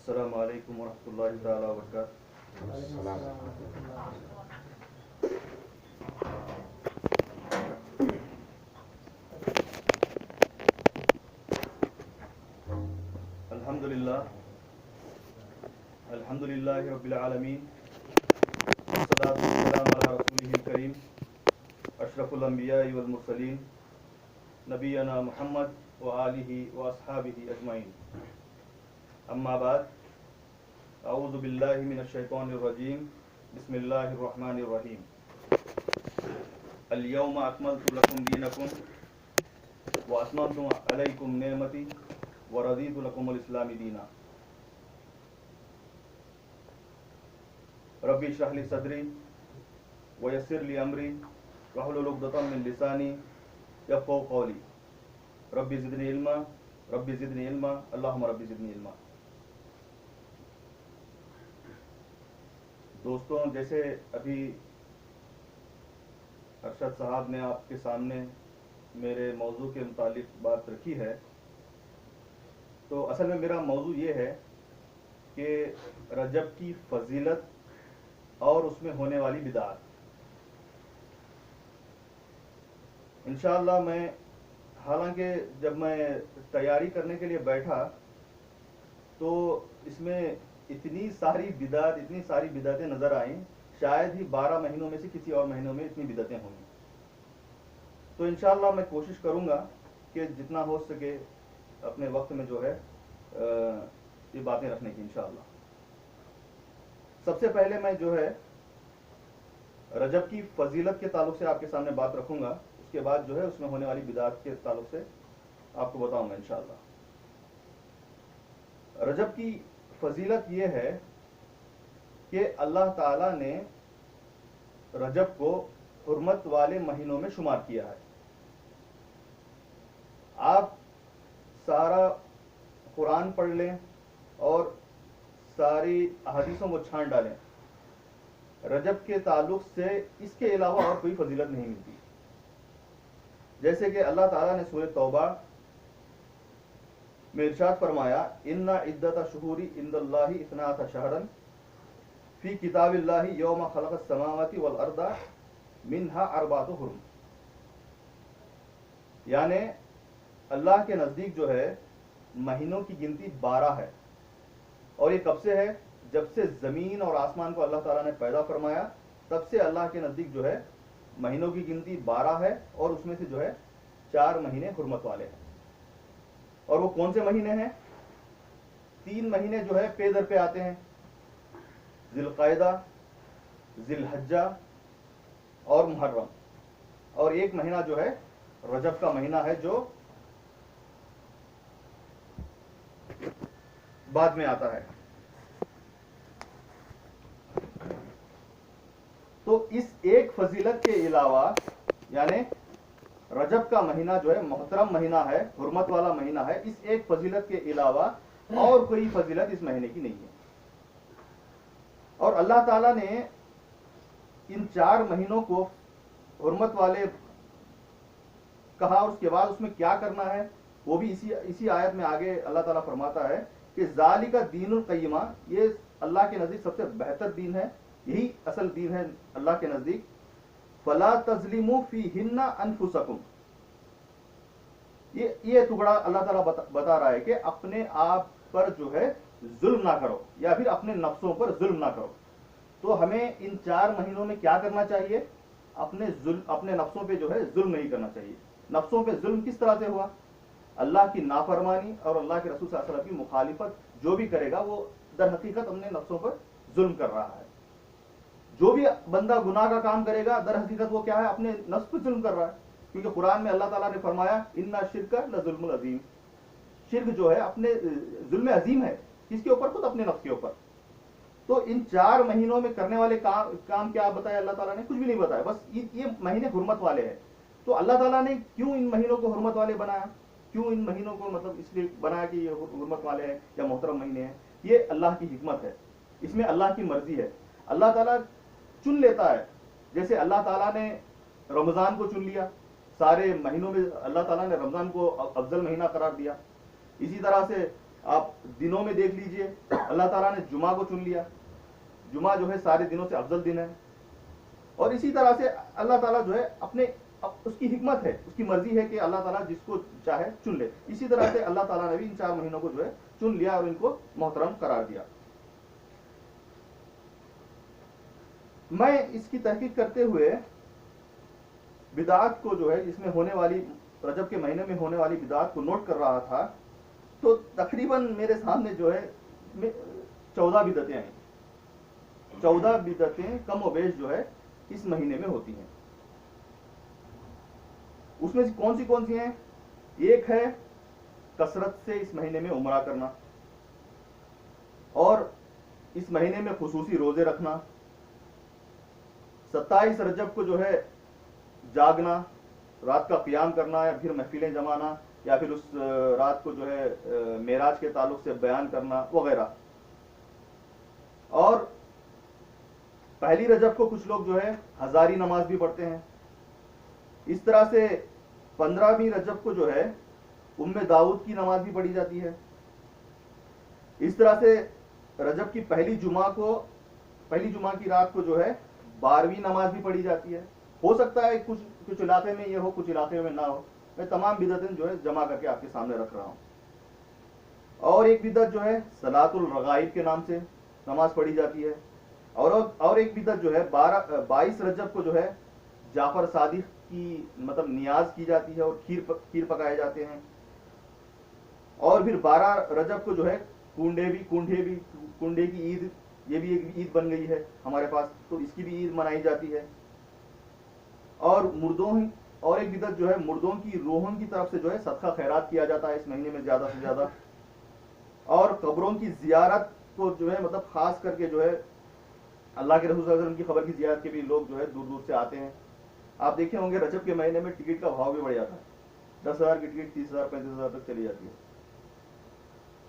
अस्सलामु अलैकुम वरहमतुल्लाहि तआला वबरकातुहू। अल्हम्दुलिल्लाहि रब्बिल आलमीन, वस्सलातु वस्सलामु अला रसूलिहिल करीम, अशरफुल अंबियाइ वल मुरसलीन, नबीना मुहम्मद व आलिहि व अस्हाबिहि अजमाइन। अम्मा बाद, अऊज़ु बिल्लाहि मिनश शैतानिर रजीम, बिस्मिल्लाहिर रहमानिर रहीम। अल यौमा अकमलतु लकुम दीनकुम व अतममतु अलैकुम नेमती व रदीतु लकुमुल इस्लामी दीना। रब्बी इश्रह ली सदरी व यस्सिर ली अमरी वहलुल उक़दतम मिन लिसानी यफ़क़हू क़ौली। रब्बी ज़िदनी इल्मा, रब्बी ज़िदनी इल्मा, अल्लाहुम्मा रब्बी ज़िदनी इल्मा। दोस्तों, जैसे अभी अरशद साहब ने आपके सामने मेरे मौजू के मुतालिक बात रखी है, तो असल में मेरा मौजू ये है कि रजब की फजीलत और उसमें होने वाली बिदात। इंशाअल्लाह मैं, हालांकि जब मैं तैयारी करने के लिए बैठा तो इसमें इतनी सारी बिदातें नज़र आईं, शायद ही 12 महीनों में से किसी और महीनों में इतनी बिदातें होंगी। तो इंशाअल्लाह मैं कोशिश करूंगा कि जितना हो सके अपने वक्त में जो है ये बातें रखने की इंशाअल्लाह। सबसे पहले मैं जो है रजब की फजीलत के ताल्लुक से आपके सामने बात रखूंगा, उसके बाद जो है उसमें होने वाली बिदात के ताल्लुक से आपको बताऊंगा इंशाअल्लाह। रजब की फजीलत ये है कि अल्लाह ताला ने रजब को हुर्मत वाले महीनों में शुमार किया है। आप सारा कुरान पढ़ लें और सारी अहादीसों को छांट डालें, रजब के ताल्लुक से इसके अलावा और कोई फजीलत नहीं मिलती। जैसे कि अल्लाह ताला ने सूरह तौबा में इरशाद फरमाया, इन्ना इद्दत शुहूरी इंदल्लाहि इत्नाअश शहरन फी किताबिल्लाहि यौमा खलक़स समावाति वल अर्दा मिन्हा अरबातु हुरुम। यानी अल्लाह के नज़दीक जो है महीनों की गिनती 12 है। और ये कब से है? जब से ज़मीन और आसमान को अल्लाह ताला ने पैदा फरमाया, तब से अल्लाह के नज़दीक जो है महीनों की गिनती 12 है, और उसमें से जो है 4 महीने हुर्मत वाले हैं। और वो कौन से महीने हैं? 3 महीने जो है पे दर पे आते हैं, ज़िलक़ाइदा, ज़िलहज्जा और मुहर्रम। और एक महीना जो है रजब का महीना है, जो बाद में आता है। तो इस एक फजीलत के अलावा, यानी रजब का महीना जो है मोहतरम महीना है, हुर्मत वाला महीना है, इस एक फजीलत के अलावा और कोई फजीलत इस महीने की नहीं है। और अल्लाह ताला ने इन 4 महीनों को हुर्मत वाले कहा, और उसके बाद उसमें क्या करना है वो भी इसी आयत में आगे अल्लाह ताला फरमाता है कि ज़ालिका दीनुल क़य्यिमा, ये अल्लाह के नज़दीक सबसे बेहतर दीन है, यही असल दीन है अल्लाह के नज़दीक। फला तज़लिमू फ़ीहिन्ना अनफुसकुम, ये टुकड़ा अल्लाह ताला बता रहा है कि अपने आप पर जो है जुल्म ना करो, या फिर अपने नफ्सों पर जुल्म ना करो। तो हमें इन 4 महीनों में क्या करना चाहिए? अपने नफ्सों पे जो है जुल्म नहीं करना चाहिए। नफ्सों पे जुल्म किस तरह से हुआ? अल्लाह की नाफरमानी और अल्लाह के रसूल सल्लल्लाहु अलैहि वसल्लम की मुखालिफत जो भी करेगा वो दर हकीकत अपने नफ्सों पर जुल्म कर रहा है। जो भी बंदा गुनाह का काम करेगा, दर हकीकत वो क्या है? अपने नफ्स पर जुल्म कर रहा है। क्योंकि कुरान में अल्लाह ताला ने फरमाया, इन्ना शिर्का लजुल्मुल अजीम, शिर्क जो है अपने जुल्म अजीम है। किसके ऊपर? खुद अपने नफ्स के ऊपर। तो इन 4 महीनों में करने वाले काम क्या बताया अल्लाह ताला ने? कुछ भी नहीं बताया, बस ये महीने हुर्मत वाले हैं। तो अल्लाह ताला ने क्यों इन महीनों को हुर्मत वाले बनाया? क्यों इन महीनों को मतलब इसलिए बनाया कि ये हुर्मत वाले हैं या मोहतरम महीने हैं? ये अल्लाह की हिकमत है, इसमें अल्लाह की मर्जी है। अल्लाह ताला चुन लेता है। जैसे अल्लाह ताला ने रमज़ान को चुन लिया, सारे महीनों में अल्लाह ताला ने रमज़ान को अफजल महीना करार दिया। इसी तरह से आप दिनों में देख लीजिए, अल्लाह ताला ने जुमा को चुन लिया, जुमा जो है सारे दिनों से अफजल दिन है। और इसी तरह से अल्लाह ताला जो है अपने उसकी हिकमत है, उसकी मर्जी है कि अल्लाह ताला जिसको चाहे चुन ले। इसी तरह से अल्लाह ताला ने भी इन 4 महीनों को जो है चुन लिया और इनको मोहतरम करार दिया। मैं इसकी तहकीक करते हुए बिदात को जो है इसमें होने वाली, रजब के महीने में होने वाली बिदात को नोट कर रहा था, तो तकरीबन मेरे सामने जो है 14 बिदतें आई। 14 बिदतें कम व बेश जो है इस महीने में होती हैं। उसमें से कौन सी हैं? एक है कसरत से इस महीने में उम्रा करना, और इस महीने में खुसूसी रोजे रखना, 27 रजब को जो है जागना, रात का क़ियाम करना या फिर महफिलें जमाना, या फिर उस रात को जो है मेराज के ताल्लुक से बयान करना वगैरह। और पहली रजब को कुछ लोग जो है हजारी नमाज भी पढ़ते हैं। इस तरह से 15वीं रजब को जो है उम्मे दाऊद की नमाज भी पढ़ी जाती है। इस तरह से रजब की पहली जुमा की रात को जो है 12वीं नमाज भी पढ़ी जाती है। हो सकता है कुछ इलाके में ये हो, कुछ इलाके में ना हो। मैं तमाम बिदतें जो है जमा करके आपके सामने रख रहा हूं। और एक बिदत जो है सलातुल रगाइब के नाम से नमाज पढ़ी जाती है। और एक बिदत जो है 22 रजब को जो है जाफर सादिक की मतलब नियाज की जाती है और खीर पकाए जाते हैं। और फिर 12 रजब को जो है कुंडे की ईद, ये भी एक ईद बन गई है हमारे पास, तो इसकी भी ईद मनाई जाती है। और एक बिदत जो है मुर्दों की रूहों की तरफ से जो है सदका खैरात किया जाता है इस महीने में ज्यादा से ज्यादा। और कब्रों की जियारत को जो है मतलब खास करके जो है अल्लाह के रसूल सल्लल्लाहु अलैहि वसल्लम की खबर की जियारत के भी लोग जो है दूर दूर से आते हैं। आप देखे होंगे रजब के महीने में टिकट का भाव भी बढ़ जाता है, 10,000 की टिकट 30,000 35,000 तक चली जाती है।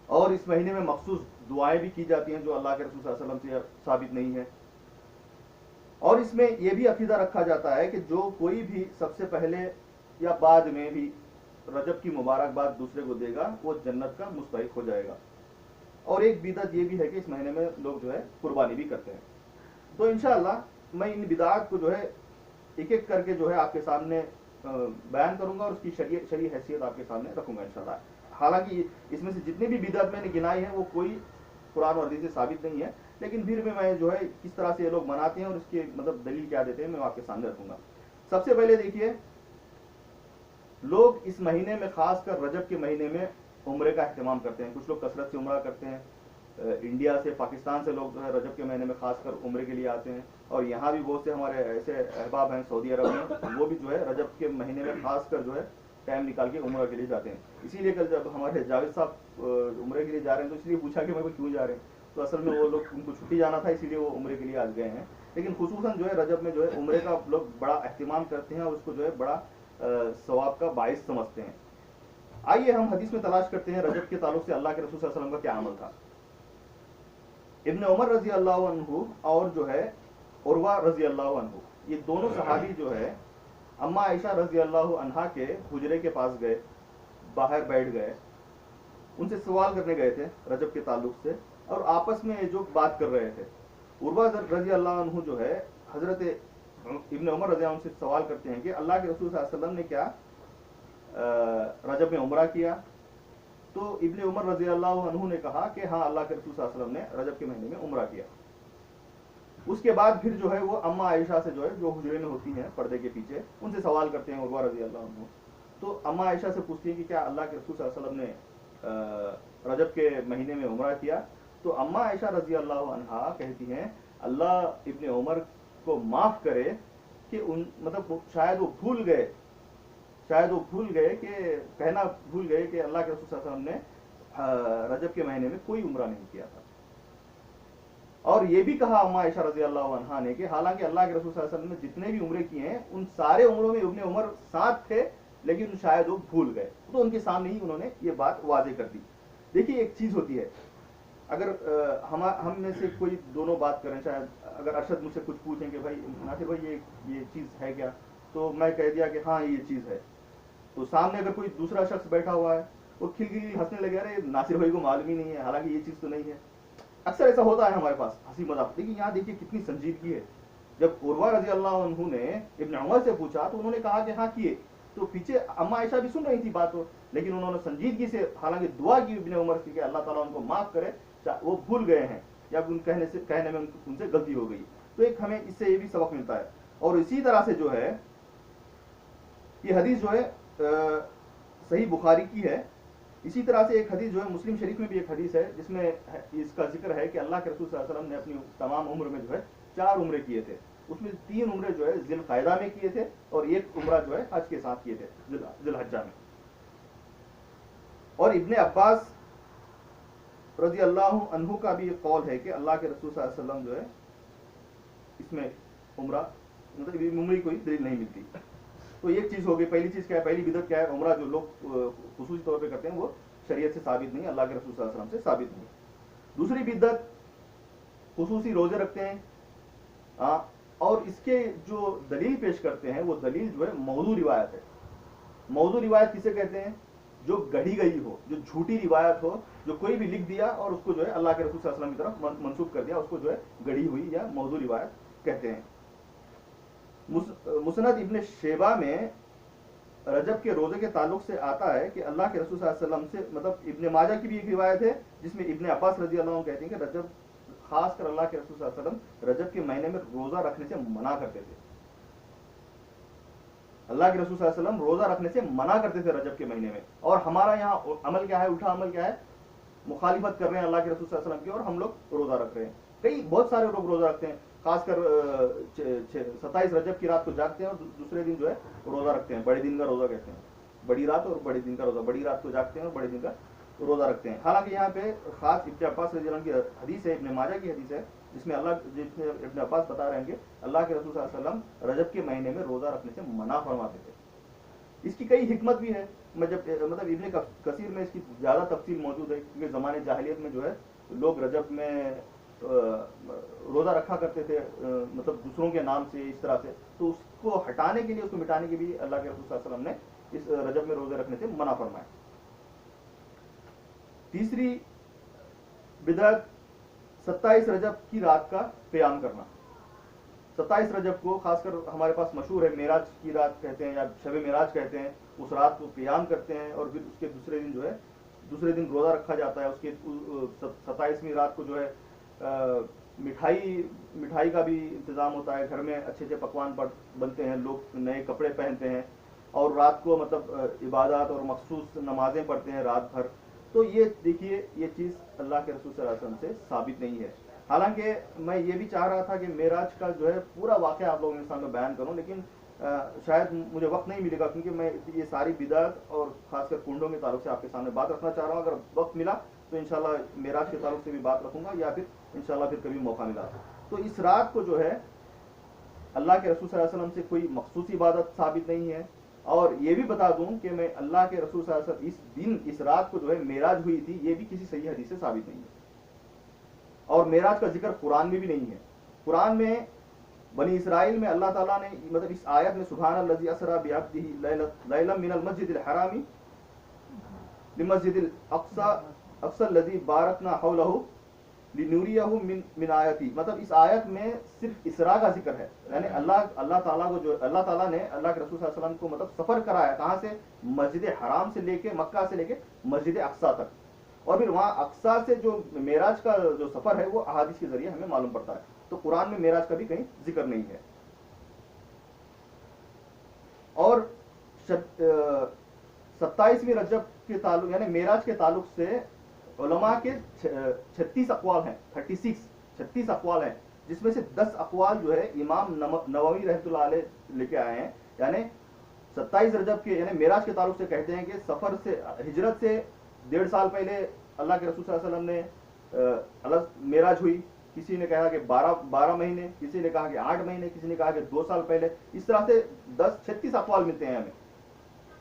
और इस महीने में मखसूस दुआएं भी की जाती हैं जो अल्लाह के रसूल सल्लल्लाहु अलैहि वसल्लम से साबित नहीं है। और इसमें यह भी अकीदा रखा जाता है कि जो कोई भी सबसे पहले या बाद में भी रजब की मुबारकबाद दूसरे को देगा वो जन्नत का मुस्तहिक हो जाएगा। और एक बिदअत ये भी है कि इस महीने में लोग जो है कुर्बानी भी करते हैं। तो इंशाअल्लाह मैं इन बिदअत को जो है एक एक करके जो है आपके सामने बयान करूंगा और उसकी शरई हैसियत आपके सामने रखूंगा इंशाअल्लाह। हालांकि इसमें से जितनी भी बिदअत मैंने गिनाई है वो कोई कुरान और हदीस से साबित नहीं है, लेकिन फिर भी मैं जो है किस तरह से ये लोग मनाते हैं और इसके मतलब दलील क्या देते हैं मैं आपके सामने रखूंगा। सबसे पहले देखिए, लोग इस महीने में खासकर रजब के महीने में उम्रे का एहतमाम करते हैं। कुछ लोग कसरत से उम्रा करते हैं। इंडिया से, पाकिस्तान से लोग जो है रजब के महीने में खासकर उम्रे के लिए आते हैं। और यहाँ भी बहुत से हमारे ऐसे अहबाब हैं सऊदी अरब में, वो भी जो है रजब के महीने में खासकर जो है टाइम निकाल के उम्र के लिए जाते हैं। इसीलिए कल जब हमारे जावेद साहब उम्रे के लिए जा रहे हैं तो इसलिए पूछा कि मैं क्यों जा रहे हैं, तो असल में वो लोग उनको छुट्टी जाना था इसीलिए वो उम्रे के लिए आज गए हैं। लेकिन खुसूसन जो है रजब में जो है उम्रे का लोग बड़ा एहतमाम करते हैं और उसको जो है बड़ा सवाब का बाइस समझते हैं। आइए हम हदीस में तलाश करते हैं रजब के ताल्लुक से अल्लाह के रसूल सल्लल्लाहु अलैहि वसल्लम का क्या अमल था। इब्न उमर रजी अल्लाह अन्हु और जो है उर्वा रजी अल्लाह अन्हु, ये दोनों सहाबी जो है अम्मा आयशा रजी अल्लाह अन्हा के हुजरे के पास गए, बाहर बैठ गए, उनसे सवाल करने गए थे रजब के ताल्लुक से और आपस में जो बात कर रहे थे। उर्वा रजी अल्लाह अन्हु जो है हजरत इब्न उमर रजी उनसे सवाल करते हैं कि अल्लाह के रसूल सल्लल्लाहु अलैहि वसल्लम ने क्या रजब में उम्रा किया? तो इब्न उमर रजी अल्लाह अन्हु ने कहा कि हाँ, अल्लाह के रसूल सल्लल्लाहु अलैहि वसल्लम ने रजब के महीने में उम्रा किया। उसके बाद फिर जो है वो अम्मा आयशा से जो है जो हुजरे में होती हैं पर्दे के पीछे, उनसे सवाल करते हैं उर्वा रजी अल्लाह अन्हु। तो अम्मा आयशा से पूछती है कि क्या अल्लाह के रसूल सल्लल्लाहु अलैहि वसल्लम ने रजब के महीने में उम्रा किया? तो अम्मा आयशा रजी अल्लाह अन्हा कहती हैं अल्लाह इब्न उमर को माफ करे कि मतलब शायद वो भूल गए कि कहना भूल गए कि अल्लाह के रसूल सल्लल्लाहु अलैहि वसल्लम ने रजब के महीने में कोई उम्रा नहीं किया था। और ये भी कहा अम्मा आयशा रजी अल्लाह अन्हा ने कि हालांकि अल्लाह के रसूल सल्लल्लाहु अलैहि वसल्लम ने जितने भी उम्रे किए हैं उन सारे उम्रों में इब्न उमर साथ थे, लेकिन शायद वो भूल गए, तो उनके सामने ही उन्होंने ये बात वाजे कर दी। देखिए एक चीज होती है, अगर हम में से कोई दोनों बात करें, शायद अगर अरशद मुझसे कुछ पूछें कि भाई नासिर भाई ये चीज है क्या, तो मैं कह दिया कि हाँ ये चीज है, तो सामने अगर कोई दूसरा शख्स बैठा हुआ है वो खिलखिली हंसने लगे, अरे नासिर भाई को मालूम ही नहीं है, हालांकि ये चीज तो नहीं है। अक्सर ऐसा होता है हमारे पास हंसी मजाक। लेकिन यहाँ देखिए कितनी संजीदगी है। जब उर्वा रजी अल्लाह अन्हु ने इब्न उमर से पूछा तो उन्होंने कहा कि हाँ किए, तो पीछे अम्मा आयशा भी सुन रही थी बात, लेकिन उन्होंने संजीदगी से हालांकि दुआ की इब्न उमर की कि अल्लाह ताला उनको माफ करे, वो भूल गए हैं या उन कहने में उनसे गलती हो गई। तो एक हमें इससे ये भी सबक मिलता है। और इसी तरह से जो है ये हदीस जो है सही बुखारी की है। इसी तरह से एक हदीस जो है मुस्लिम शरीफ में भी एक हदीस है जिसमें इसका जिक्र है कि अल्लाह के रसूल सल्लल्लाहु अलैहि वसल्लम ने अपनी तमाम उम्र में जो है 4 उम्रे किए थे। उसमें 3 उम्रे जो है जिलकायदा में किए थे और एक उम्रा जो है हज के साथ किए थे जिलहज्जा में। और इब्ने अब्बास रजी अल्लाह अन्हु का भी एक कौल है कि अल्लाह के रसूल सल्लल्लाहु अलैहि वसल्लम जो है इसमें उम्रा मतलब उम्र की कोई दलील नहीं मिलती। तो एक चीज हो गई, पहली चीज क्या है, पहली बिदअत क्या है, उम्रा जो लोग खुसूसी तौर पे करते हैं वो शरीयत से साबित नहीं, अल्लाह के रसूल सल्लल्लाहु अलैहि वसल्लम से साबित नहीं। दूसरी बिदअत खुसूसी रोजे रखते हैं और इसके जो दलील पेश करते हैं वो दलील जो है मौजू रिवायत है। मौजू रिवायत किसे कहते हैं, जो गढ़ी गई हो, जो झूठी रिवायत हो, जो कोई भी लिख दिया और उसको जो है अल्लाह के रसूल सल्लल्लाहु अलैहि वसल्लम की तरफ मंसूब कर दिया, उसको जो है गढ़ी हुई या मौजू रिवायत कहते हैं। मुसनद इब्न शेबा में रजब के रोजे के ताल्लुक से आता है कि अल्लाह के रसूल सल्लल्लाहु अलैहि वसल्लम से, मतलब इब्न माजा की भी एक रिवायत है जिसमें इब्न अब्बास रजी अल्लाह कहते हैं कि रजब खासकर अल्लाह के रसूल सल्लल्लाहु अलैहि वसल्लम रजब के महीने में रोजा रखने से मना करते थे। अल्लाह के रसूल सल्लल्लाहु अलैहि वसल्लम रोजा रखने से मना करते थे रजब के महीने में। और हमारा यहाँ अमल क्या है, उल्टा अमल क्या है, मुखालिफत कर रहे हैं अल्लाह के रसूल सल्लल्लाहु अलैहि वसल्लम की और हम लोग रोजा रख रहे हैं। बहुत सारे लोग रोजा रखते हैं, खासकर 27 रजब की रात को जागते हैं और दूसरे दिन जो है रोजा रखते हैं, बड़े दिन का रोजा कहते हैं, बड़ी रात और बड़े दिन का रोजा, बड़ी रात को जागते हैं और बड़े दिन का रोजा रखते हैं। हालांकि यहाँ पे खास इब्न अब्बास रज़ी अल्लाह की हदीस है, इब्न माजा की हदीस है जिसमें इब्न अब्बास बता रहे हैं कि अल्लाह के रसूल सल्लल्लाहु अलैहि वसल्लम रजब के महीने में रोजा रखने से मना फरमाते थे। इसकी कई हिकमत भी है, मतलब इब्न कसीर में इसकी ज्यादा तफसील मौजूद है, क्योंकि जमाने जाहिलियत में जो है लोग रजब में रोजा रखा करते थे, मतलब दूसरों के नाम से इस तरह से, तो उसको हटाने के लिए, उसको मिटाने के लिए अल्लाह के रसूल सल्लल्लाहु अलैहि वसल्लम ने इस रजब में रोजे रखने से मना फरमाया। तीसरी बिदअत 27 रजब की रात का क़याम करना। 27 रजब को खासकर हमारे पास मशहूर है, मेराज की रात कहते हैं या शब मेराज कहते हैं, उस रात को क़याम करते हैं और फिर उसके दूसरे दिन जो है, दूसरे दिन रोज़ा रखा जाता है। उसके 27वीं रात को जो है मिठाई का भी इंतज़ाम होता है, घर में अच्छे अच्छे पकवान बनते हैं, लोग नए कपड़े पहनते हैं और रात को मतलब इबादत और मखसूस नमाजें पढ़ते हैं रात भर। तो ये देखिए, ये चीज़ अल्लाह के रसूल सल्लल्लाहु अलैहि वसल्लम से साबित नहीं है। हालांकि मैं ये भी चाह रहा था कि मेराज का जो है पूरा वाक़या आप लोगों के सामने बयान करूं, लेकिन शायद मुझे वक्त नहीं मिलेगा, क्योंकि मैं ये सारी बिदअत और खासकर कुंडों के ताल्लुक से आपके सामने बात रखना चाह रहा हूँ। अगर वक्त मिला तो इंशाल्लाह मेराज के ताल्लुक से भी बात रखूंगा, या फिर इंशाल्लाह फिर कभी मौका मिला तो। इस रात को जो है अल्लाह के रसूल सल्लल्लाहु अलैहि वसल्लम से कोई मखसूस इबादत साबित नहीं है। और ये भी बता दूं कि मैं अल्लाह के रसूल सल्लल्लाहु अलैहि वसल्लम इस दिन, इस रात को जो है मेराज हुई थी, ये भी किसी सही हदीस से साबित नहीं है। और मेराज का जिक्र कुरान में भी नहीं है। कुरान में बनी इसराइल में अल्लाह ताला ने, मतलब इस आयत में सुभानल्लज़ी असरा बिअब्दिही लैलन मिनल मस्जिदिल हरामी लिमस्जिदिल अक़सा लज़ी बारकना हौलहु लिनुरियहु मिन आयती, मतलब इस आयत में सिर्फ इसरा का जिक्र है, यानी अल्लाह ताला को जो अल्लाह ताला ने अल्लाह के रसूल सल्लल्लाहु अलैहि वसल्लम को मतलब सफर कराया, कहां से, मस्जिद हराम से लेके, मक्का से लेके मस्जिद अक़सा तक, और फिर वहां अक़सा से जो मेराज का जो सफर है वो अहादीस के जरिए हमें मालूम पड़ता है। तो कुरान में मेराज का भी कहीं जिक्र नहीं है। और 27वीं रजब के ताल्लुक, यानी मेराज के ताल्लुक से उलमा के 36 अक़वाल हैं, 36 अक़वाल हैं, जिसमें से 10 अक़वाल जो है इमाम नववी रहमतुल्लाह अलैह लेके आए हैं। यानी 27 रजब के, यानी मेराज के ताल्लुक से कहते हैं कि सफर से, हिजरत से 1.5 साल पहले अल्लाह के रसूल सल्लल्लाहु अलैहि वसल्लम ने मेराज हुई। किसी ने कहा कि 12 महीने, किसी ने कहा कि 8 महीने, किसी ने कहा कि 2 साल पहले। इस तरह से 36 अक़वाल मिलते हैं हमें,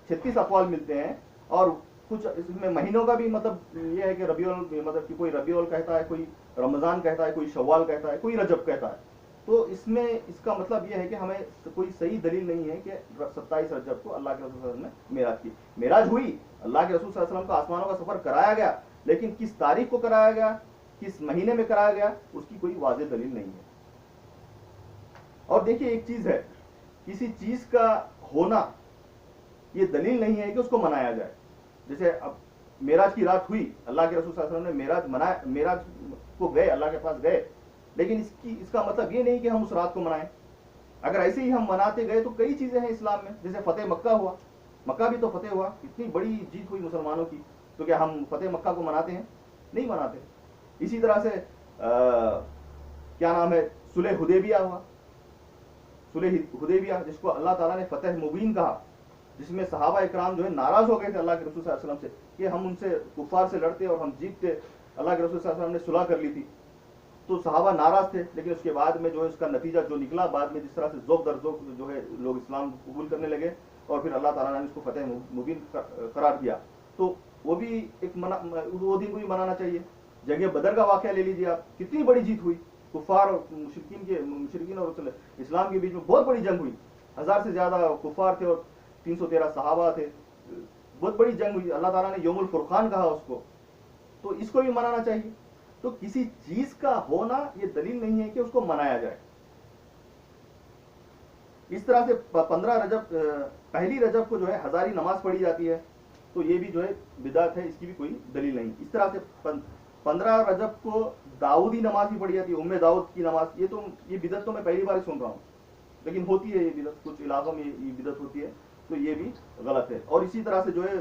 36 अक़वाल मिलते हैं। और कुछ इसमें महीनों का भी मतलब ये है कि रबीउल, मतलब कि कोई रबीउल कहता है, कोई रमज़ान कहता है, कोई शव्वाल कहता है, कोई रजब कहता है। तो इसमें इसका मतलब यह है कि हमें कोई सही दलील नहीं है कि 27 रजब को अल्लाह के रसूल सल्लल्लाहु अलैहि वसल्लम ने मेराज की। मेराज हुई, अल्लाह के रसूल सल्लल्लाहु अलैहि वसल्लम को आसमानों का सफर कराया गया, लेकिन किस तारीख को कराया गया, किस महीने में कराया गया, उसकी कोई वाज़ेह दलील नहीं है। और देखिए एक चीज है, किसी चीज का होना ये दलील नहीं है कि उसको मनाया जाए। जैसे अब मेराज की रात हुई, अल्लाह के रसूल सल्लल्लाहु अलैहि वसल्लम ने मेराज मनाया, मेराज को गए, अल्लाह के पास गए, लेकिन इसका मतलब ये नहीं कि हम उस रात को मनाएं। अगर ऐसे ही हम मनाते गए तो कई चीजें हैं इस्लाम में, जैसे फतेह मक्का हुआ, मक्का भी तो फतेह हुआ, इतनी बड़ी जीत हुई मुसलमानों की, तो क्या हम फतेह मक्का को मनाते हैं? नहीं मनाते। इसी तरह से क्या नाम है, सुलह हुदैबिया हुआ, सुलह हुदैबिया जिसको अल्लाह ताला ने फतेह मुबीन कहा, जिसमें सहाबा इकराम जो है नाराज हो गए थे अल्लाह के रसूल सल्लल्लाहु अलैहि वसल्लम से कि हम उनसे कुफार से लड़ते और हम जीतते। अल्लाह के रसूल सल्लल्लाहु अलैहि वसल्लम ने सुलह कर ली थी, तो सहाबा नाराज थे, लेकिन उसके बाद में जो है उसका नतीजा जो निकला, बाद में जिस तरह से ज़ौक़ दर ज़ौक़ जो है लोग इस्लाम कबूल करने लगे और फिर अल्लाह ताला ने इसको फतेह मुबीन करार दिया, तो वो भी एक वो दिन को भी मनाना चाहिए। जंग बदर का वाक़या ले लीजिए आप, कितनी बड़ी जीत हुई, कुफार और मुशरिकीन और इस्लाम के बीच में बहुत बड़ी जंग हुई, 1000 से ज्यादा कुफार थे और 313 सहाबा थे, बहुत बड़ी जंग हुई, अल्लाह ताला ने यौमुल फुरकान कहा उसको, तो इसको भी मनाना चाहिए। तो किसी चीज का होना ये दलील नहीं है कि उसको मनाया जाए। इस तरह से 15 रजब, पहली रजब को जो है हजारी नमाज पढ़ी जाती है, तो ये भी जो है बिदात है, इसकी भी कोई दलील नहीं। इस तरह से 15 रजब को दाऊदी नमाज भी पढ़ी जाती है, उम्मे दाऊद की नमाज, ये बिदत तो मैं पहली बार सुन रहा हूँ, लेकिन होती है ये बिदत, कुछ इलाकों में ये बिदत होती है, तो ये भी गलत है। और इसी तरह से जो है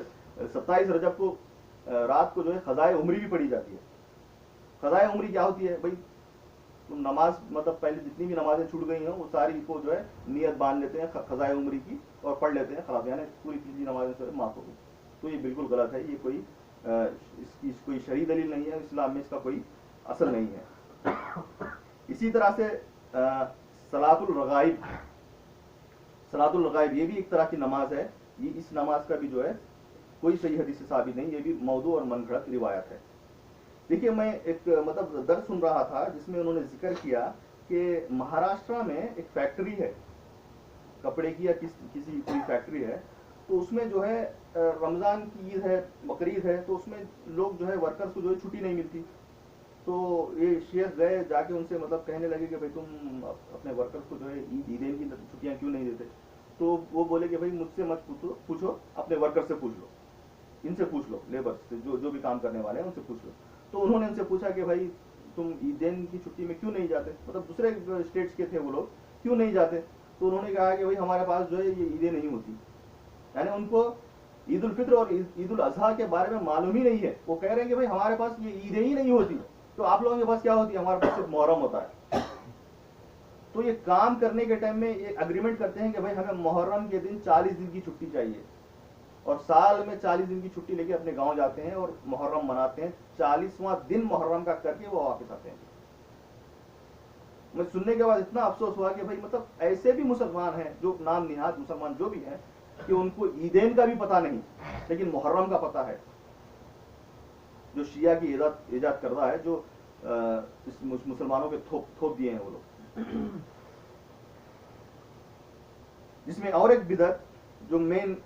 27 रजब को रात को जो है खज़ाए उम्री भी पढ़ी जाती है। खज़ाए उम्री क्या होती है भाई, तुम नमाज मतलब पहले जितनी भी नमाजें छूट गई हैं वो सारी को जो है नियत बांध लेते हैं खज़ाए उम्री की और पढ़ लेते हैं, खलास यानी पूरी पिछली नमाजें जो है माफ हो गई। तो ये बिल्कुल गलत है, ये कोई इसकी कोई शरई दलील नहीं है, इस्लाम में इसका कोई असल नहीं है। इसी तरह से सलातुल रगाइब, सलातुल रगाइब ये भी एक तरह की नमाज है, ये इस नमाज का भी जो है कोई सही हदीस से साबित नहीं, ये भी मौदू और मनगढ़ंत रिवायत है। देखिए मैं एक मतलब दर्स सुन रहा था जिसमें उन्होंने जिक्र किया कि महाराष्ट्र में एक फैक्ट्री है कपड़े की या किसी कोई फैक्ट्री है, तो उसमें जो है रमज़ान की ईद है, बकरीद है, तो उसमें लोग जो है वर्कर्स को जो है छुट्टी नहीं मिलती। तो ये शेख गए जाके उनसे मतलब कहने लगे कि भाई तुम अपने वर्कर्स को जो है ईदेन की छुट्टियां क्यों नहीं देते? तो वो बोले कि भाई मुझसे मत पूछो, अपने वर्कर से पूछ लो, इनसे पूछ लो, लेबर से जो भी काम करने वाले हैं उनसे पूछ लो। तो उन्होंने उनसे पूछा कि भाई तुम ईदेन की छुट्टी में क्यों नहीं जाते, मतलब दूसरे स्टेट्स के थे वो लोग, क्यों नहीं जाते? तो उन्होंने कहा कि भाई हमारे पास जो है ये ईदें नहीं होती, यानी उनको ईद उल फित्र और ईद उल अजहा के बारे में मालूम ही नहीं है। वो कह रहे हैं कि भाई हमारे पास ये ईदें ही नहीं होती, तो आप लोगों के पास क्या होती है? हमारे पास सिर्फ मुहर्रम होता है। तो ये काम करने के टाइम में ये अग्रीमेंट करते हैं कि भाई हमें मुहर्रम के दिन 40 दिन की छुट्टी चाहिए, और साल में 40 दिन की छुट्टी लेके अपने गांव जाते हैं और मुहर्रम मनाते हैं, 40वां दिन मुहर्रम का करके वो वापस आते हैं। मैं सुनने के बाद इतना अफसोस हुआ कि भाई मतलब ऐसे भी मुसलमान हैं जो नाम निहाद मुसलमान जो भी हैं कि उनको ईदेन का भी पता नहीं, लेकिन मुहर्रम का पता है, जो शिया की इजाद करदा है, जो इस मुसलमानों के थोप दिए हैं वो लोग। जिसमें और एक बिदअत जो मेन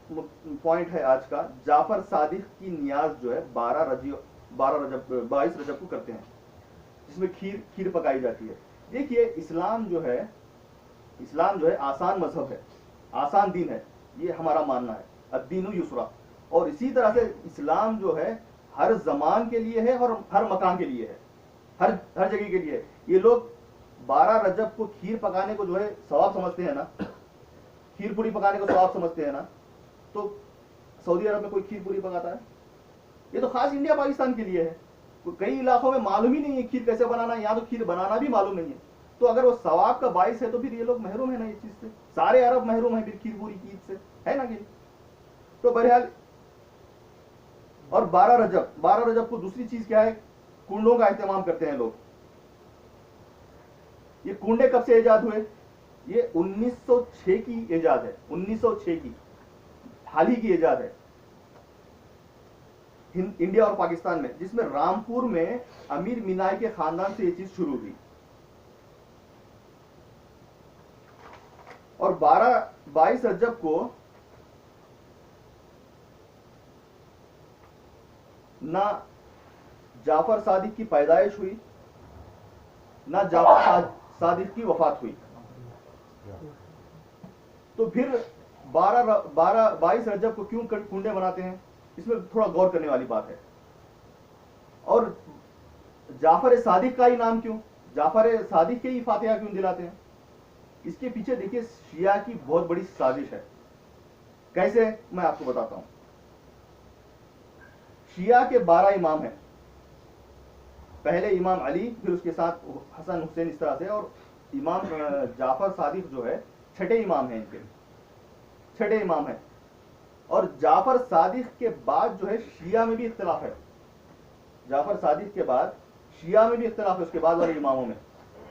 पॉइंट है आज का, जाफर सादिक की नियाज जो है 22 रजब को करते हैं, जिसमें खीर पकाई जाती है। देखिए इस्लाम जो है आसान मजहब है, आसान दीन है, ये हमारा मानना है, अद्दीनु युसरा। और इसी तरह से इस्लाम जो है हर जमान के लिए है और हर मकान के लिए है, हर जगह के लिए है। ये लोग 12 रजब को खीर पकाने को जो है सवाब समझते हैं ना, खीर पूरी पकाने को सवाब समझते हैं ना, तो सऊदी अरब में कोई खीर पूरी पकाता है? ये तो खास इंडिया पाकिस्तान के लिए है। तो कई इलाकों में मालूम ही नहीं है खीर कैसे बनाना, या तो खीर बनाना भी मालूम नहीं है। तो अगर वो सवाब का बाइस है तो फिर ये लोग महरूम है ना इस चीज से, सारे अरब महरूम है फिर खीर पूरी की ईद से, है ना कि? तो बहरहाल, और 12 रजब को दूसरी चीज क्या है, कुंडों का एहतमाम करते हैं लोग। ये कुंडे कब से ईजाद हुए? ये 1906 की ईजाद है, 1906 की, हाल ही की ईजाद है इंडिया और पाकिस्तान में, जिसमें रामपुर में अमीर मीनाई के खानदान से ये चीज शुरू हुई। और 22 रजब को ना जाफर सादिक की पैदाइश हुई, ना जाफर सादिक की वफात हुई। तो फिर 22 रजब को क्यों कुंडे बनाते हैं, इसमें थोड़ा गौर करने वाली बात है। और जाफर सादिक का ही नाम क्यों, जाफर सादिक के ही फातिहा क्यों दिलाते हैं? इसके पीछे देखिए शिया की बहुत बड़ी साजिश है। कैसे, मैं आपको बताता हूं। शिया के 12 इमाम हैं। पहले इमाम अली, फिर उसके साथ हसन हुसैन, इस तरह से। और इमाम जाफर सादिक जो है छठे इमाम हैं, इनके छठे इमाम हैं। और जाफर सादिक के बाद जो है शिया में भी इख्तिलाफ है। जाफर सादिक के बाद शिया में भी इख्तिलाफ है, उसके बाद वाले इमामों में।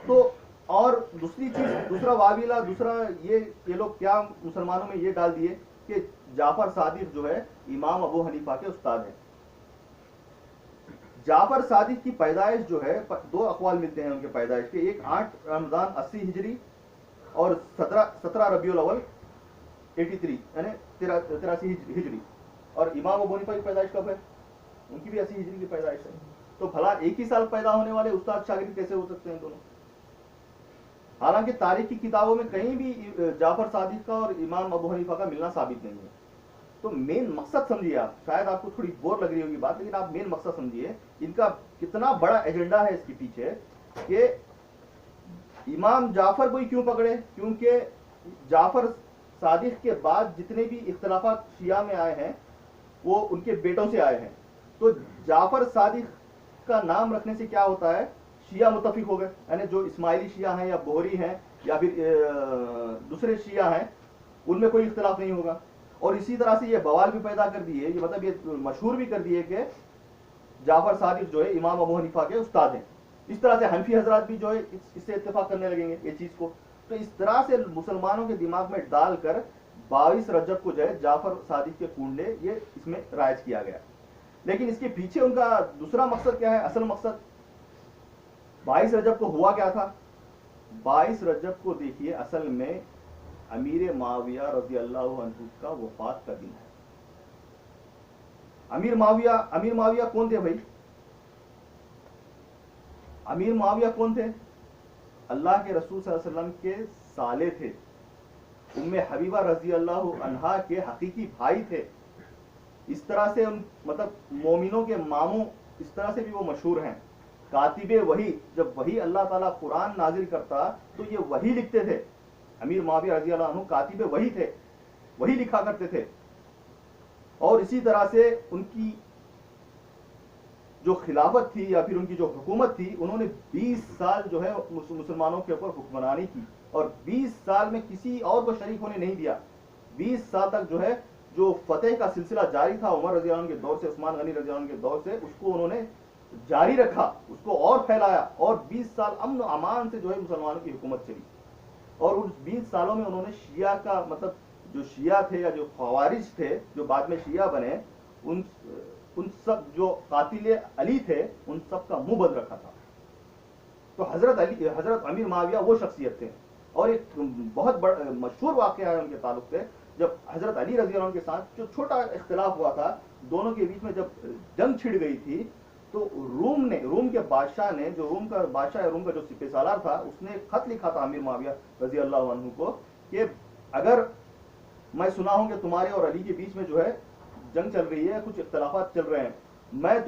तो और दूसरी चीज, दूसरा वाविला, दूसरा ये लोग क्या मुसलमानों में ये डाल दिए कि जाफर सादिक जो है इमाम अबू हनीफा के उस्ताद हैं। जाफर सादिक की पैदाइश जो है, दो अकवाल मिलते हैं उनके पैदाइश के। एक 8 रमजान 80 हिजरी और 17 रबीउल अव्वल 83 यानी 83 हिजरी। और इमाम अबू हनीफा की पैदाइश कब है? उनकी भी 80 हिजरी की पैदाइश है। तो भला एक ही साल पैदा होने वाले उस्ताद शागिर्द कैसे हो सकते हैं दोनों? हालांकि तारीख की किताबों में कहीं भी जाफर सादिक का और इमाम अबू हनीफा का मिलना साबित नहीं है। तो मेन मकसद समझिए आप, शायद आपको थोड़ी बोर लग रही होगी बात, लेकिन आप मेन मकसद समझिए इनका कितना बड़ा एजेंडा है इसके पीछे। कि इमाम जाफर को ही क्यों पकड़े? क्योंकि जाफर सादिक के बाद जितने भी इख्तलाफात शिया में आए हैं वो उनके बेटों से आए हैं। तो जाफर सादिक का नाम रखने से क्या होता है, शिया मुत्तफिक हो गए, यानी जो इस्माइली शिया हैं या बोहरी हैं या फिर दूसरे शिया हैं उनमें कोई इख्तलाफ नहीं होगा। और इसी तरह से ये बवाल भी पैदा कर दिए, ये मतलब ये मशहूर भी कर दिए कि जाफर सादिक जो है इमाम अबू हनीफा के उस्ताद हैं। इस तरह से हनफी हजरात भी जो है इससे इत्तेफाक करने लगेंगे ये चीज को। तो इस तरह से मुसलमानों के दिमाग में डालकर 22 रजब को जो है जाफर सादिक के कुंडे ये इसमें राइज किया गया। लेकिन इसके पीछे उनका दूसरा मकसद क्या है? असल मकसद 22 रजब को हुआ क्या था? 22 रजब को देखिए असल में अमीर माविया रजी अल्लाह अन्हु का वफात का दिन है। अमीर माविया कौन थे भाई? अमीर माविया कौन थे? अल्लाह के रसूल सल्लल्लाहु अलैहि वसल्लम के साले थे। उम्मे हबीबा रजी अल्लाह अन्हा के हकीकी भाई थे। इस तरह से मतलब मोमिनों के मामू, इस तरह से भी वो मशहूर हैं। कातिबे वही, जब वही अल्लाह ताला कुरान नाजिल करता तो ये वही लिखते थे। अमीर माविया रजी अल्लाह अन्हु कातिबे वही थे, वही लिखा करते थे। और इसी तरह से उनकी जो खिलाफत थी या फिर उनकी जो हुकूमत थी, उन्होंने 20 साल जो है मुसलमानों के ऊपर हुक्मरानी की और 20 साल में किसी और को शरीक होने नहीं दिया। 20 साल तक जो है जो फतेह का सिलसिला जारी था उमर रजी अल्लाह के दौर से, उस्मान गनी रजी अल्लाह के दौर से, उसको उन्होंने जारी रखा, उसको और फैलाया। और 20 साल अमन अमान से जो है मुसलमानों की हुकूमत चली। और उस 20 सालों में उन्होंने शिया का मतलब जो शिया थे या जो खवारिज थे जो बाद में शिया बने, उन सब जो कातिल अली थे उन सब का मुंह बंद रखा था। तो हजरत अमीर माविया वो शख्सियत थे। और एक बहुत बड़ा मशहूर वाकया है उनके ताल्लुक से, जब हजरत अली रजी अल्लाह के साथ जो छोटा इख्तिलाफ हुआ था, दोनों के बीच में जब जंग छिड़ गई थी, तो रूम के बादशाह ने, जो रूम का बादशाह है, रूम का जो सिपहसालार था, उसने खत लिखा था अमीर माविया रजी अल्लाह अन्हु को कि अगर मैं सुना हूं कि तुम्हारे और अली के बीच में जो है जंग चल रही है, कुछ इख्तलाफात चल रहे हैं, मैं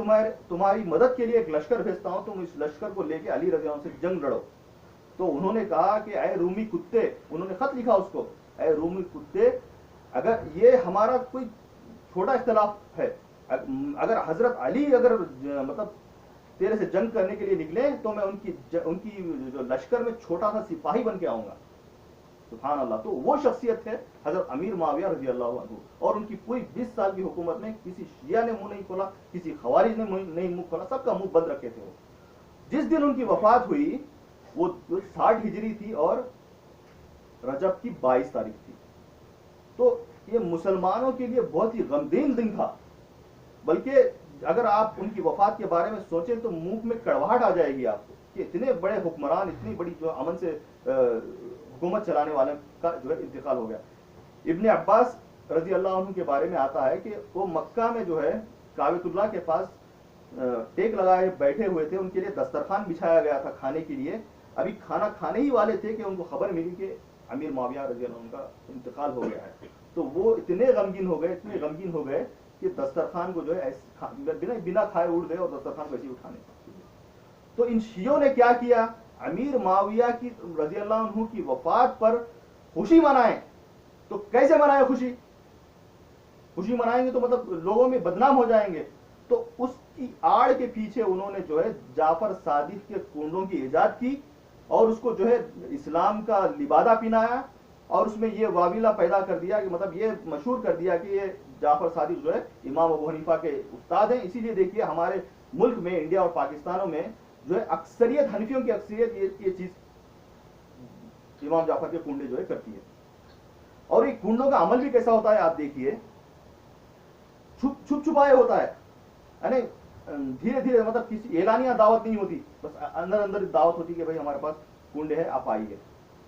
तुम्हारी मदद के लिए एक लश्कर भेजता हूं, तुम इस लश्कर को लेके अली रजी अल्लाह से जंग लड़ो। तो उन्होंने कहा कि ऐ रूमी कुत्ते, उन्होंने खत लिखा उसको, ऐ रूमी कुत्ते, अगर ये हमारा कोई छोटा इख्तलाफ है, अगर हजरत अली अगर मतलब तेरे से जंग करने के लिए निकले तो मैं उनकी जो लश्कर में छोटा सा सिपाही बन के आऊंगा। सुभान अल्लाह। तो वो शख्सियत है हजरत अमीर माविया रजी अल्लाह अन्हु। और उनकी पूरी 20 साल की हुकूमत में किसी शिया ने मुंह नहीं खोला, किसी खवारिज ने नहीं मुंह खोला, सबका मुंह बंद रखे थे वो। जिस दिन उनकी वफात हुई वो 60 हिजरी थी और रजब की 22 तारीख थी। तो ये मुसलमानों के लिए बहुत ही गमगीन दिन था। बल्कि अगर आप उनकी वफात के बारे में सोचें तो मुंह में कड़वाहट आ जाएगी आपको कि इतने बड़े हुक्मरान, इतनी बड़ी जो अमन से हुकूमत चलाने वाले का जो है इंतकाल हो गया। इब्ने अब्बास रजी अल्लाह अन्हु के बारे में आता है कि वो मक्का में जो है काबतुल्लाह के पास टेक लगाए बैठे हुए थे, उनके लिए दस्तरखान बिछाया गया था खाने के लिए। अभी खाना खाने ही वाले थे कि उनको खबर मिली कि अमीर मुआविया रजी अल्लाह अन्हु का इंतकाल हो गया है। तो वो इतने गमगीन हो गए, इतने गमगीन हो गए कि दस्तरखान को जो है बिना बिना खाए उड़ गए और दस्तरखान को ऐसे ही उठाने। तो इन शियों ने क्या किया, अमीर मुआविया की रजी अल्लाह अन्हु की वफात पर खुशी मनाएं। तो कैसे मनाएं खुशी? खुशी मनाएंगे तो मतलब लोगों में बदनाम हो जाएंगे। तो उसकी आड़ के पीछे उन्होंने जो है जाफर सादिक के कुंडों की इजाद की और उसको जो है इस्लाम का लिबादा पिनाया और उसमें ये वाविला पैदा कर दिया कि मतलब ये मशहूर कर दिया कि ये जाफर सादिक जो है इमाम अबू हनीफा के उस्ताद हैं। इसीलिए देखिए हमारे मुल्क में, इंडिया और पाकिस्तानों में जो है अक्सरियत, हनफियों की अक्सरियत ये चीज इमाम जाफर के कुंडे जो है करती है। और ये कुंडों का अमल भी कैसा होता है आप देखिए, छुप छुपाए होता है, यानी धीरे धीरे, मतलब किसी एलानिया दावत नहीं होती, बस अंदर अंदर दावत होती कि भाई हमारे पास कुंडे है, आप आइए।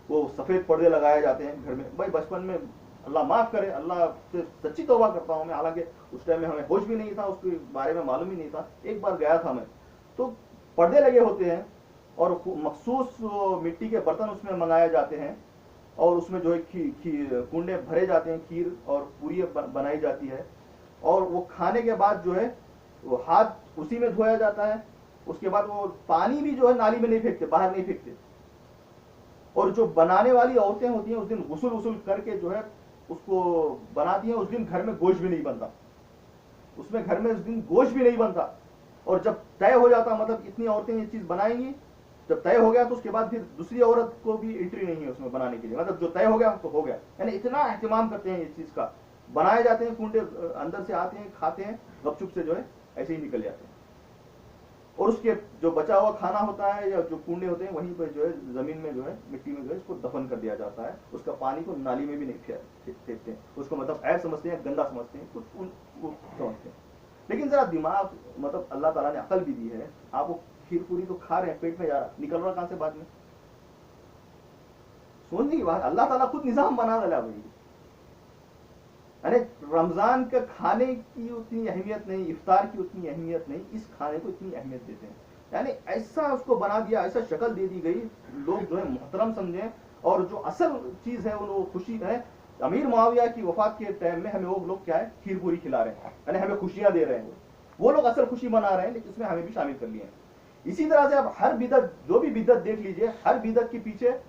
वो सफेद पर्दे लगाए जाते हैं घर में। भाई बचपन में अल्लाह माफ करे, अल्लाह से सच्ची तौबा करता हूं मैं, हालांकि उस टाइम में हमें होश भी नहीं था, उसके बारे में मालूम ही नहीं था। एक बार गया था मैं, तो पर्दे लगे होते हैं और मखसूस मिट्टी के बर्तन उसमें मंगाए जाते हैं और उसमें जो है कुंडे भरे जाते हैं, खीर और पूरी बनाई जाती है और वो खाने के बाद जो है वो हाथ उसी में धोया जाता है। उसके बाद वो पानी भी जो है नाली में नहीं फेंकते, बाहर नहीं फेंकते। और जो बनाने वाली औरतें होती हैं उस दिन गुस्ल वुसल करके जो है उसको बनाती हैं। उस दिन घर में गोश्त भी नहीं बनता, उसमें घर में उस दिन गोश्त भी नहीं बनता। और जब तय हो जाता, मतलब इतनी औरतें ये चीज बनाएंगी, जब तय हो गया तो उसके बाद फिर दूसरी औरत को भी एंट्री नहीं है उसमें बनाने के लिए, मतलब जो तय हो गया तो हो गया। यानी इतना एहतमाम करते हैं इस चीज का। बनाए जाते हैं कुंडे, अंदर से आते हैं, खाते हैं, गपचुप से जो है ऐसे ही निकल जाते हैं। और उसके जो बचा हुआ खाना होता है या जो कुंडे होते हैं वहीं पर जो है जमीन में जो है मिट्टी में जो है उसको दफन कर दिया जाता है। उसका पानी को नाली में भी नहीं फेंकते हैं, उसको मतलब ऐब समझते हैं, गंदा समझते हैं, कुछ समझते हैं। लेकिन जरा दिमाग, मतलब अल्लाह ताला ने अकल भी दी है। आप वो खीर पूरी तो खा रहे हैं, पेट में जा रहा, निकल रहा कहां से बाद में? सोचने की बात, अल्लाह ताला खुद निजाम बना डाला भाई। अरे रमजान का खाने की उतनी अहमियत नहीं, इफ्तार की उतनी अहमियत नहीं, इस खाने को इतनी अहमियत देते हैं। यानी ऐसा उसको बना दिया, ऐसा शक्ल दे दी गई, लोग जो है मोहतरम समझें। और जो असल चीज है वो खुशी है। अमीर मुआविया की वफात के टाइम में हमें वो लोग क्या है, खीर पूरी खिला रहे हैं, यानी हमें खुशियां दे रहे हैं। वो लोग असल खुशी मना रहे हैं, लेकिन इसमें हमें भी शामिल कर लिए हैं। इसी तरह से आप हर बिदत, जो भी बिदत देख लीजिए, हर बिदत के पीछे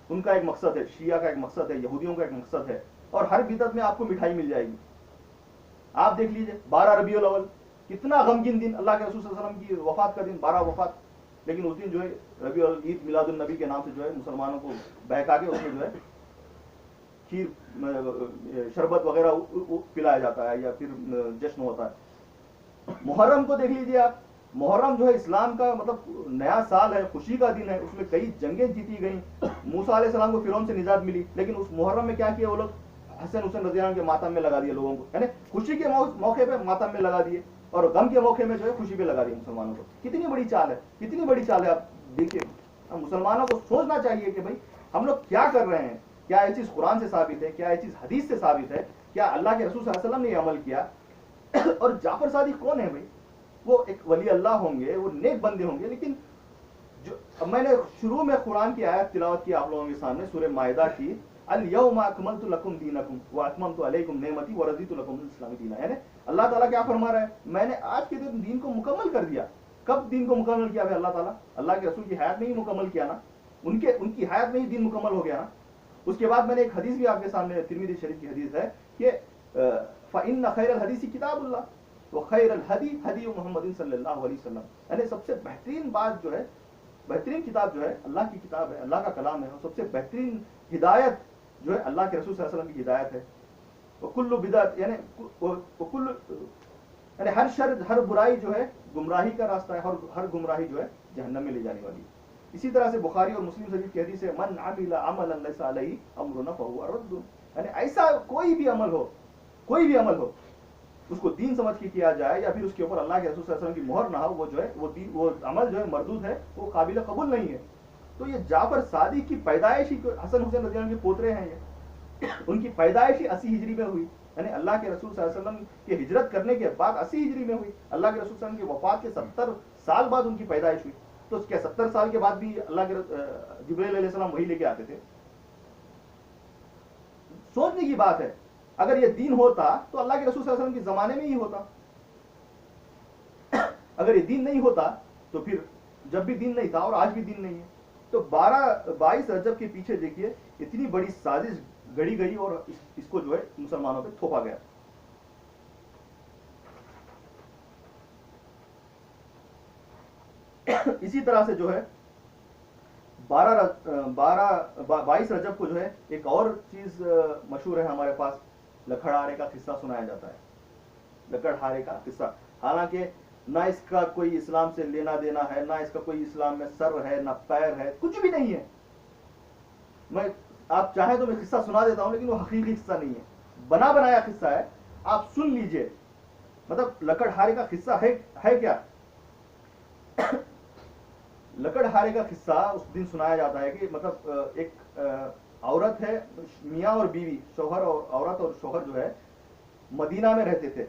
उनका एक मकसद है, शिया का एक मकसद है, यहूदियों का एक मकसद है। और हर बिदत में आपको मिठाई मिल जाएगी। आप देख लीजिए 12 रबीउल अव्वल, कितना गमगीन दिन, अल्लाह के रसूल सल्लल्लाहु अलैहि वसल्लम की वफात का दिन, 12 वफात। लेकिन उस दिन जो है रबीउल ईद मिलादुन नबी के नाम से जो है मुसलमानों को बहका के उसमें जो है खीर, शरबत वगैरह पिलाया जाता है या फिर जश्न होता है। मुहर्रम को देख लीजिए आप, मुहर्रम जो है इस्लाम का मतलब नया साल है, खुशी का दिन है। उसमें कई जंगें जीती गई, मूसा अलैहिस्सलाम को फिरौन से निजात मिली। लेकिन उस मुहर्रम में क्या किया वो लोग, हसन हुसैन रज़ी अल्लाह के मातम में लगा दिए लोगों को, यानी खुशी के मौके पे मातम में लगा दिए और गम के मौके में जो है खुशी पे लगा दिए मुसलमानों को। कितनी बड़ी चाल है, कितनी बड़ी चाल है। आप देखिए, मुसलमानों को सोचना चाहिए कि भाई हम लोग क्या कर रहे हैं, क्या ये चीज कुरान से साबित है, क्या ये चीज हदीस से साबित है, क्या अल्लाह के रसूल सल्लल्लाहु अलैहि वसल्लम ने अमल किया। और जाफर सादिक कौन है भाई? वो एक वली अल्लाह होंगे, वो नेक बंदे होंगे। लेकिन जो मैंने शुरू में कुरान की आयत तिलावत की आप लोगों के सामने, सूरह माइदा की, अल यौमा अकमलतु लकुम दीनकुम व अतममतु अलैकुम नेमती व रज़ीतु लकुम इस्लामी दीना। यानी अल्लाह ताला क्या फरमा रहा है, मैंने आज के दिन दीन को मुकम्मल कर दिया। कब दीन को मुकम्मल किया भाई? अल्लाह ताला, अल्लाह के रसूल की हयात में ही मुकम्मल किया ना, उनकी हयात में ही दीन मुकम्मल हो गया ना। उसके बाद मैंने एक हदीस भी आपके सामने, तिरमिज़ी शरीफ की हदीस है कि फ़इन्न खैरल हदीसी किताबुल्लाह व खैरल हदी हदी मुहम्मद सल्लल्लाहु अलैहि वसल्लम। यानी सबसे बेहतरीन बात जो है, बेहतरीन किताब जो है अल्लाह की किताब है, अल्लाह का कलाम है। और सबसे बेहतरीन हिदायत जो है अल्लाह के रसूल सल्लल्लाहु अलैहि वसल्लम की हिदायत है। वो कुल्लु बिदअत, यानी हर शर, हर बुराई जो है गुमराही का रास्ता है, हर गुमराही जो है जहन्नम में ले जाने वाली है। इसी तरह से बुखारी और मुस्लिम शरीफ की हदीस है, मन अमिला अमलन लैसा अलैहि अमरुना फहुवा रद्दुन। यानी ऐसा कोई भी अमल हो, कोई भी अमल हो, उसको दीन समझ के किया जाए या फिर उसके ऊपर अल्लाह के रसूल सल्लल्लाहु अलैहि वसल्लम की मोहर ना हो, वो जो है वो अमल जो है मरदूद है, वो काबिल कबूल नहीं है। तो ये जाफर सादिक की पैदाइश ही हसन हुसैन रज़ी अल्लाह के पोतरे हैं ये। उनकी पैदाइश ही 80 हिजरी में हुई, यानी अल्लाह के रसूल सल्लल्लाहु अलैहि वसल्लम की हिजरत करने के बाद 80 हिजरी में हुई। अल्लाह के रसूल सल्लल्लाहु अलैहि वसल्लम की वफात के 70 साल बाद उनकी पैदाइश हुई। तो क्या 70 साल के बाद भी अल्लाह के जिब्रील अलैहिस्सलाम वही लेके आते थे? सोचने की बात है। अगर ये दीन होता तो अल्लाह के रसूल सल्लल्लाहु अलैहि वसल्लम के जमाने में ही होता। अगर ये दीन नहीं होता तो फिर जब भी दीन नहीं था और आज भी दीन नहीं है। तो 22 रजब के पीछे देखिए इतनी बड़ी साजिश गढ़ी गई और इसको जो है मुसलमानों पे थोपा गया। इसी तरह से जो है 22 रजब को जो है एक और चीज मशहूर है हमारे पास, लकड़हारे का किस्सा सुनाया जाता है। लकड़हारे का किस्सा, हालांकि ना इसका कोई इस्लाम से लेना देना है, ना इसका कोई इस्लाम में सर है, ना पैर है, कुछ भी नहीं है। मैं आप चाहे तो मैं किस्सा सुना देता हूं, लेकिन वो हकीकी किस्सा नहीं है, बना बनाया किस्सा है। आप सुन लीजिए। मतलब लकड़हारे का किस्सा है क्या? लकड़हारे का किस्सा उस दिन सुनाया जाता है कि मतलब एक औरत है, मियाँ और बीवी, शौहर और औरत और शौहर जो है मदीना में रहते थे।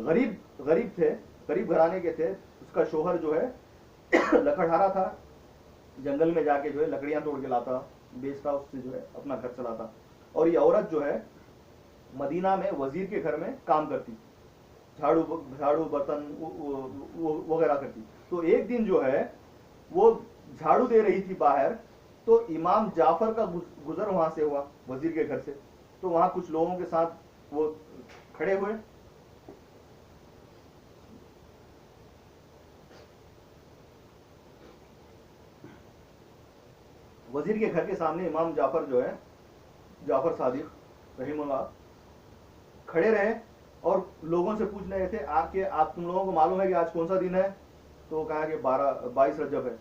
गरीब थे, गरीब घराने के थे। उसका शौहर जो है लकड़हारा था, जंगल में जाके जो है लकड़ियां तोड़ के लाता, बेचता, उससे जो है अपना घर चलाता। और ये औरत जो है मदीना में वजीर के घर में काम करती, झाड़ू बर्तन वगैरह करती। तो एक दिन जो है वो झाड़ू दे रही थी बाहर, तो इमाम जाफर का गुजर वहां से हुआ, वजीर के घर से। तो वहां कुछ लोगों के साथ वो खड़े हुए। वजीर के घर के सामने इमाम जाफर जो है, जाफर सादिक रहीमुल्लाह, खड़े रहे और लोगों से पूछ रहे थे आके, आप तुम लोगों को मालूम है कि आज कौन सा दिन है? तो कहा कि 22 रजब है।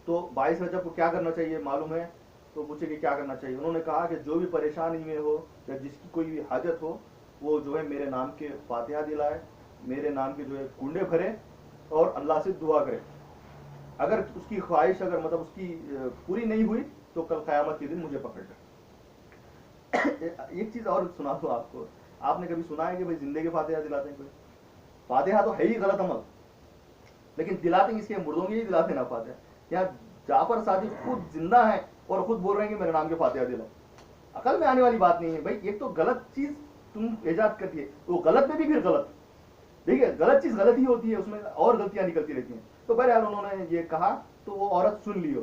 तो 22 रजब को क्या करना चाहिए मालूम है? तो पूछे कि क्या करना चाहिए। उन्होंने कहा कि जो भी परेशानी में हो या जिसकी कोई भी हाजत हो, वो जो है मेरे नाम के फातिहा दिलाए, मेरे नाम के जो है कुंडे भरे और अल्लाह से दुआ करे। अगर उसकी ख्वाहिश अगर मतलब उसकी पूरी नहीं हुई तो कल क़यामत के दिन मुझे पकड़ ले। एक चीज और सुना दो आपको। आपने कभी सुना है कि भाई जिंदे के फातिहा दिलाते हैं कोई? फातिहा तो है ही गलत अमल, लेकिन दिलाते हैं इसके मुर्दों के ही दिलाते ना फातिहा। यहाँ जाफर सादिक खुद जिंदा है और खुद बोल रहे हैं कि मेरे नाम के फातिहा दिलाओ। अकल में आने वाली बात नहीं है भाई। एक तो गलत चीज तुम ईजाद करती है, तो गलत में भी फिर गलत। देखिए गलत चीज गलत ही होती है, उसमें और गलतियां निकलती रहती हैं। तो बहरहाल उन्होंने ये कहा, तो वो औरत सुन ली,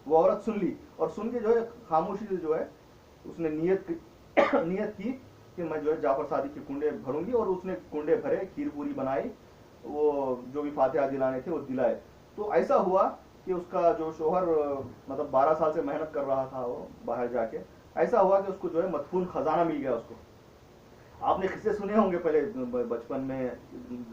वो औरत सुन ली और सुन के जो है खामोशी से जो है उसने नियत की कि मैं जो है जाफर सादिक के कुंडे भरूंगी। और उसने कुंडे भरे, खीर पूरी बनाई, वो जो भी फातिहा दिलाने थे वो दिलाए। तो ऐसा हुआ कि उसका जो शौहर मतलब 12 साल से मेहनत कर रहा था वो बाहर जाके, ऐसा हुआ कि उसको जो है मदफून खजाना मिल गया उसको। आपने किस्से सुने होंगे पहले बचपन में,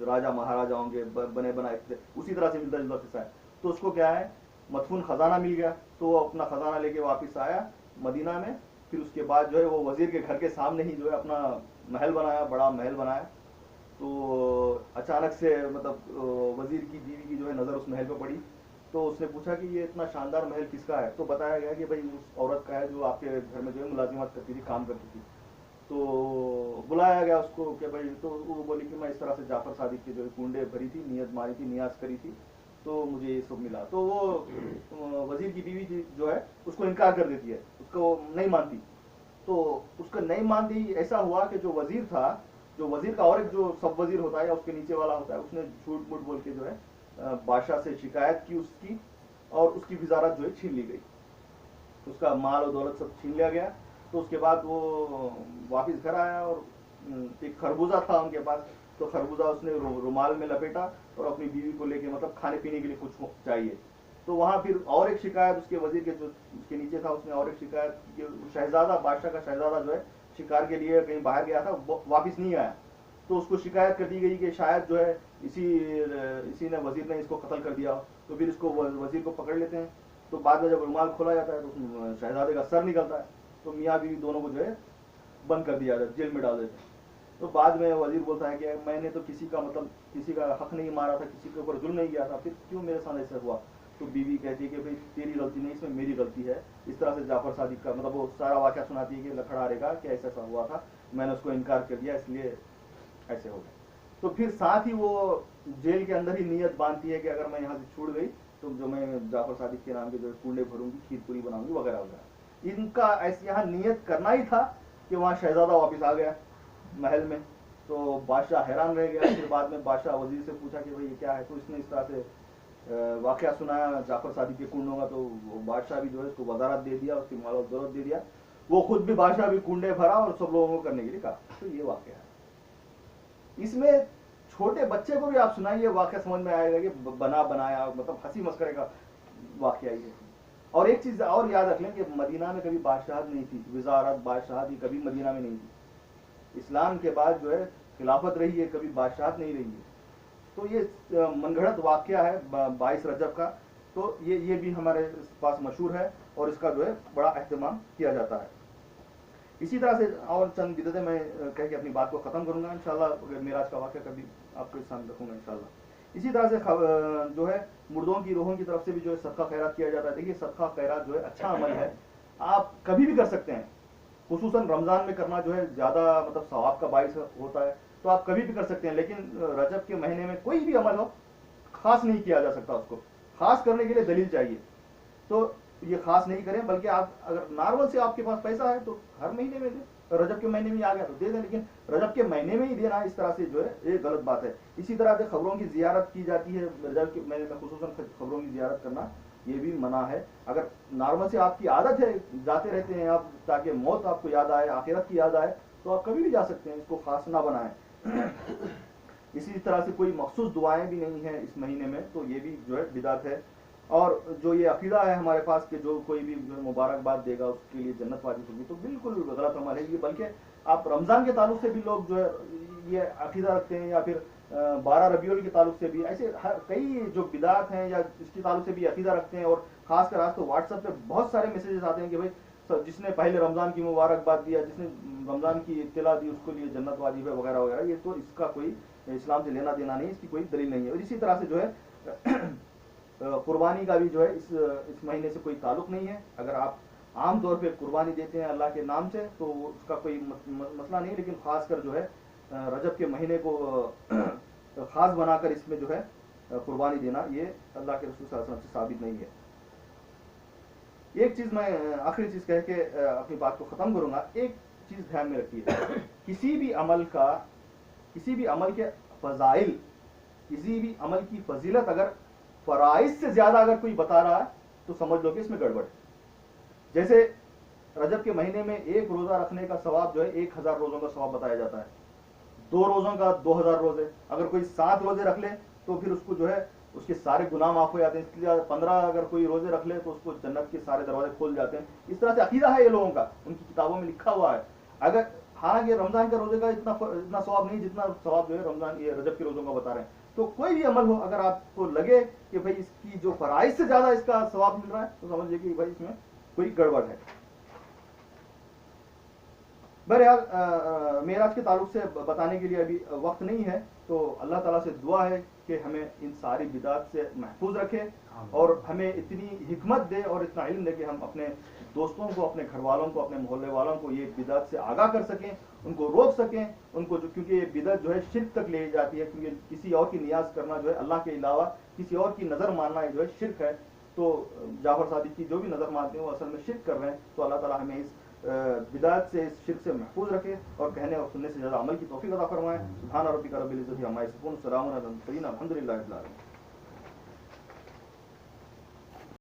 राजा महाराजाओं के बने बनाए थे, उसी तरह से मिलता जुलता किस्सा है। तो उसको क्या है, मदफून खजाना मिल गया, तो वो अपना खजाना लेके वापस आया मदीना में। फिर उसके बाद जो है वो वजीर के घर के सामने ही जो है अपना महल बनाया, बड़ा महल बनाया। तो अचानक से मतलब वजीर की बीवी की जो है नज़र उस महल पर पड़ी। तो उसने पूछा कि ये इतना शानदार महल किसका है? तो बताया गया कि भाई उस औरत का है जो आपके घर में जो है मुलाजिमत करती थी, काम करती थी। तो बुलाया गया उसको कि भाई, तो वो बोली कि मैं इस तरह से जाफर सादिक के जो है कुंडे भरी थी, नियत मारी थी, नियाज करी थी, तो मुझे ये सब मिला। तो वो वजीर की बीवी जो है उसको इनकार कर देती है, उसको नहीं मानती। तो उसको नहीं मानती, ऐसा हुआ कि जो वजीर था, जो वजीर का और एक जो सब वजीर होता है या उसके नीचे वाला होता है, उसने झूठ मूठ बोल के जो है बादशाह से शिकायत की उसकी, और उसकी वजारत जो है छीन ली गई, उसका माल और दौलत सब छीन लिया गया। तो उसके बाद वो वापस घर आया और एक खरबूजा था उनके पास, तो खरबूजा उसने रुमाल में लपेटा और अपनी बीवी को लेके, मतलब खाने पीने के लिए कुछ चाहिए। तो वहां फिर और एक शिकायत उसके वजीर के जो उसके नीचे था, उसने और एक शिकायत की, शहजादा, बादशाह का शहजादा जो है शिकार के लिए कहीं बाहर गया था, वापस नहीं आया। तो उसको शिकायत कर दी गई कि शायद जो है इसी ने, वजीर ने इसको कत्ल कर दिया। तो फिर इसको वजीर को पकड़ लेते हैं। तो बाद में जब रुमाल खोला जाता है तो शहजादे का सर निकलता है। तो मियाँ बीवी दोनों को जो है बंद कर दिया जाता है, जेल में डाल देते हैं। तो बाद में वजीर बोलता है कि मैंने तो किसी का मतलब किसी का हक नहीं मारा था, किसी के ऊपर जुल्म नहीं किया था, फिर क्यों मेरे साथ ऐसा हुआ? तो बीवी कहती है कि भाई तेरी गलती नहीं, इसमें मेरी गलती है। इस तरह से जाफर सादिक का मतलब वो सारा वाक़या सुनाती है कि लखड़ारे का कि ऐसा ऐसा हुआ था, मैंने उसको इनकार कर दिया इसलिए ऐसे हो गया। तो फिर साथ ही वो जेल के अंदर ही नीयत बांधती है कि अगर मैं यहाँ से छूट गई तो जो मैं जाफर सादिक के नाम के जो कुंडे भरूंगी, खीर पूरी बनाऊंगी वगैरह वगैरह। इनका ऐसे यहाँ नीयत करना ही था कि वहाँ शहजादा वापस आ गया महल में, तो बादशाह हैरान रह गया। फिर बाद में बादशाह वजीर से पूछा कि भाई ये क्या है, तो इसने इस तरह से वाक़या सुनाया जाफर सादिक के कुंडों का। तो बादशाह भी जो है उसको वजारत दे दिया, उसकी माल और दौलत दे दिया, वो खुद भी बादशाह भी कुंडे भरा और सब लोगों को करने के लिए कहा। तो ये वाक़या है। इसमें छोटे बच्चे को भी आप सुनाइए वाक़या समझ में आएगा कि बना बनाया मतलब हंसी मस्करे का वाक़या ये। और एक चीज़ और याद रख लें कि मदीना में कभी बादशाहत नहीं थी, वजारत बादशाहत ही कभी मदीना में नहीं थी। इस्लाम के बाद जो है खिलाफत रही है, कभी बादशाहत नहीं रही है। तो ये मनगढ़ंत वाक़या है 22 रजब का, तो ये भी हमारे पास मशहूर है और इसका जो है बड़ा एहतमाम किया जाता है। इसी तरह से और चंद बिदअतें मैं कह के अपनी बात को ख़त्म करूंगा इंशाल्लाह, अगर मेराज का वाक़या कभी आपके सामने रखूंगा इंशाल्लाह। इसी तरह से जो है मुर्दों की रूहों की तरफ से भी जो है सदका खैरात किया जाता है। देखिए सदका खैरात जो है अच्छा अमल है, आप कभी भी कर सकते हैं, खुसूसन रमज़ान में करना जो है ज़्यादा मतलब सवाब का बाइस होता है, तो आप कभी भी कर सकते हैं। लेकिन रजब के महीने में कोई भी अमल हो खास नहीं किया जा सकता, उसको खास करने के लिए दलील चाहिए। तो ये खास नहीं करें, बल्कि आप अगर नॉर्मल से आपके पास पैसा है तो हर महीने में दें, रजब के महीने में आ गया तो दे दें, लेकिन रजब के महीने में ही देना इस तरह से जो है ये गलत बात है। इसी तरह से खबरों की जियारत की जाती है रजब के महीने में, खुसूसन खबरों की जियारत करना ये भी मना है। अगर नॉर्मल से आपकी आदत है, जाते रहते हैं आप ताकि मौत आपको याद आए, आखिरत की याद आए, तो आप कभी भी जा सकते हैं, इसको खास ना बनाएं। इसी तरह से कोई मखसूस दुआएं भी नहीं है इस महीने में, तो ये भी जो है बिदात है। और जो ये अकीदा है हमारे पास कि जो कोई भी मुबारकबाद देगा उसके लिए जन्नत वाजिब होगी, तो बिल्कुल गलत अमल है ये। बल्कि आप रमज़ान के ताल्लुक से भी लोग जो है ये अकीदा रखते हैं, या फिर 12 रबीउल के ताल्लुक से भी ऐसे हर कई जो बिदात हैं या इसके ताल्लुक से भी अकीदा रखते हैं। और खासकर आज तो व्हाट्सएप पे बहुत सारे मैसेजेस आते हैं कि भाई जिसने पहले रमज़ान की मुबारकबाद दिया, जिसने रमज़ान की इत्तला दी, उसको लिए जन्नत वाजिब है वगैरह वगैरह। ये तो इसका कोई इस्लाम से लेना देना नहीं, इसकी कोई दलील नहीं है। और इसी तरह से जो है कुर्बानी का भी जो है इस महीने से कोई ताल्लुक नहीं है। अगर आप आम तौर पे कुर्बानी देते हैं अल्लाह के नाम से तो उसका कोई मसला नहीं, लेकिन खासकर जो है रजब के महीने को खास बनाकर इसमें जो है कुर्बानी देना ये अल्लाह के रसूल सल्लल्लाहु अलैहि वसल्लम से साबित नहीं है। एक चीज़ मैं आखिरी चीज़ कह के अपनी बात को ख़त्म करूँगा। एक चीज़ ध्यान में रखिए, किसी भी अमल के फ़ज़ाइल, किसी भी अमल की फजीलत अगर फ़राइज़ से ज़्यादा अगर कोई बता रहा है तो समझ लो कि इसमें गड़बड़ है। जैसे रजब के महीने में एक रोज़ा रखने का सवाब जो है 1000 रोज़ों का सवाब बताया जाता है, 2 रोज़ों का 2000 रोज़े। अगर कोई 7 रोज़े रख ले तो फिर उसको जो है उसके सारे गुनाह माफ हो जाते हैं। इसलिए 15 अगर कोई रोज़े रख ले तो उसको जन्नत के सारे दरवाजे खोल जाते हैं। इस तरह से अकीदा है ये लोगों का, उनकी किताबों में लिखा हुआ है। अगर हालांकि रमज़ान के रोज़े का इतना सवाब नहीं जितना सवाब जो है रमज़ान ये रजब के रोज़ों का बता रहे हैं। तो कोई भी अमल हो अगर आपको लगे कि भाई इसकी जो फ़राइज़ से ज़्यादा इसका सवाब मिल रहा है तो समझिए कि भाई इसमें कोई गड़बड़ है। बहरहाल मेराज के ताल्लुक से बताने के लिए अभी वक्त नहीं है, तो अल्लाह ताला से दुआ है कि हमें इन सारी बिदात से महफूज रखे और हमें इतनी हिकमत दे और इतना इल्म दे कि हम अपने दोस्तों को, अपने घर वालों को, अपने मोहल्ले वालों को ये बिदात से आगाह कर सकें, उनको रोक सकें, उनको जो क्योंकि ये बिदात जो है शिर्क तक ले जाती है, क्योंकि किसी और की नियाज करना जो है अल्लाह के अलावा किसी और की नज़र मानना जो है शिर्क है। तो जाफर सादिक की जो भी नज़र मानते हैं वो असल में शिर्क कर रहे हैं। तो अल्लाह ताला हमें इस बिदात से, इस शिर्क से महफूज रखे और कहने और सुनने से ज़्यादा अमल की तौफीक अता फरमाए। सुभान रब्बिका रब्बिल इज़्ज़ति अम्मा यसिफून, सलामुन अलल मुरसलीन, अल्हम्दुलिल्लाहि रब्बिल आलमीन।